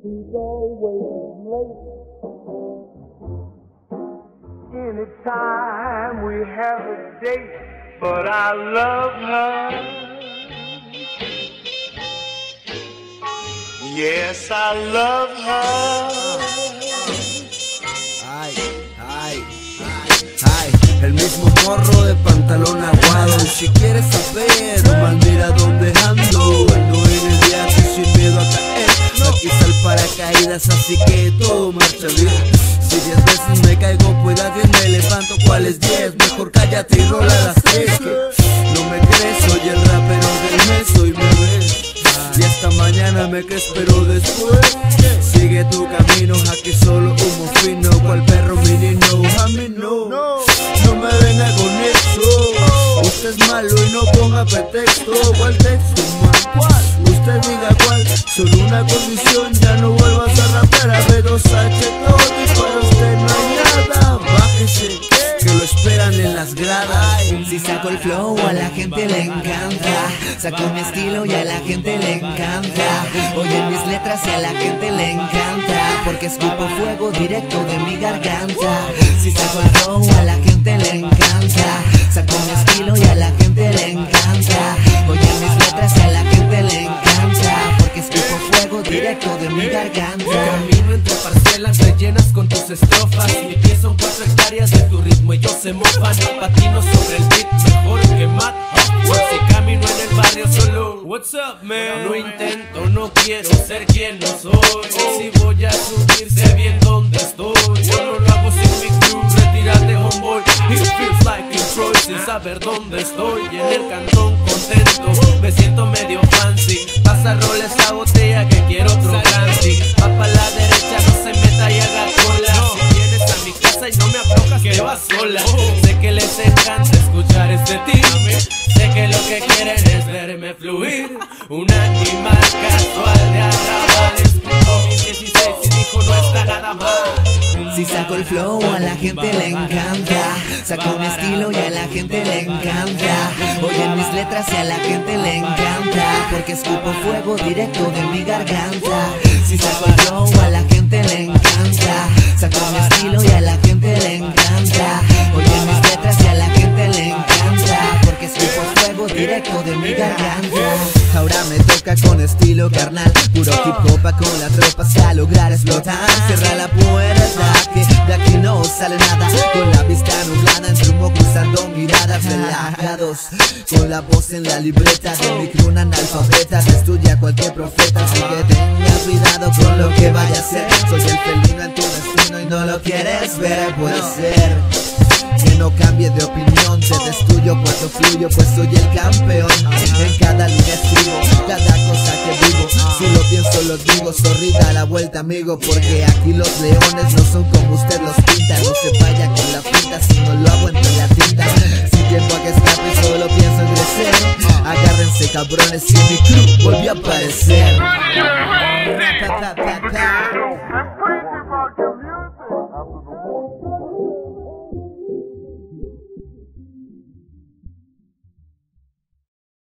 Who's always late. Anytime we have a date, but I love her. Yes, I love her. Ay, ay, ay, el mismo morro de pantalón aguado. Y si quieres saber, nomás mira dónde ando. Ando en el viaje sin miedo a caer. Aquí está el paracaídas, así que todo marcha bien. Si 10 veces me caigo, pues a 10 me levanto. ¿Cuáles 10? Mejor cállate y rola las 3. Que no me crees, soy el rapero del mes, hoy me ves. Y esta mañana me crees, pero después sigue tu camino, aquí solo humo fino. Cual perro menino, a mí no me venga con eso. Usted es malo y no ponga pretexto. ¿Cuál texto, man? Usted diga cuál. Solo una condición, ya no vuelvas a rapear a B2H todo. Y para usted no hay nada, bájese, que lo esperan en las gradas. Si saco el flow a la gente le encanta, saco mi estilo y a la gente le encanta. Oyen mis letras y a la gente le encanta, porque escupo fuego directo de mi garganta. Si saco el flow a la gente le encanta, saco mi estilo y a la gente le encanta. Oyen mis letras y a la gente le encanta, porque escupo fuego directo de mi garganta. Camino entre parcelas rellenas con tus estrofas. Mi pie son 4 hectáreas de tu ritmo y ellos se mofan. Patino sobre el beat mejor que Matt. Si camino en el barrio solo, what's up, man? No intento, no quiero ser quien no soy. Si voy a subir, sé bien dónde estoy. Yo no lo hago sin mi crew, retírate, homeboy. It feels like in Troy, sin saber dónde estoy. Y en el cantón contento, me siento medio fancy. Pasa roles esa botella que quiero otro brandy. Va pa' la derecha, no se meta y haga cola. Si vienes a mi casa y no me aflojas, que vas sola. Sé que les encanta escuchar este tiro. Sé que lo que quieren es verme fluir. Un animal casual de arrabales. 2016 y dijo no está nada mal. Si saco el flow a la gente le encanta, saco mi estilo y a la gente le encanta. Oyen mis letras y a la gente le encanta, porque escupo fuego directo de mi garganta. Si saco el flow a la gente le encanta, saco mi estilo y a la gente le encanta. Oyen mis letras y a la gente le encanta, porque escupo fuego directo de mi garganta. Ahora me toca con estilo carnal, puro hip hop con la tropa hasta lograr explotar. Cierra la puerta, que de aquí no sale nada. Con la vista nublada entre humo cruzando miradas. Relajados, con la voz en la libreta de mi crew analfabeta. Te estudia cualquier profeta, así que tengas cuidado con lo que vaya a hacer. Soy el felino en tu destino y no lo quieres ver. Puede ser que no cambie de opinión, te destruyo cuando fluyo, pues soy el campeón. En cada línea escribo, cada cosa que vivo. Si lo pienso lo digo, sorry da la vuelta amigo. Porque aquí los leones no son como usted los pinta. No se vaya con la pinta si no lo hago entre la tinta. Sin tiempo a que escape solo pienso en crecer. Agárrense cabrones y mi crew volvió a aparecer.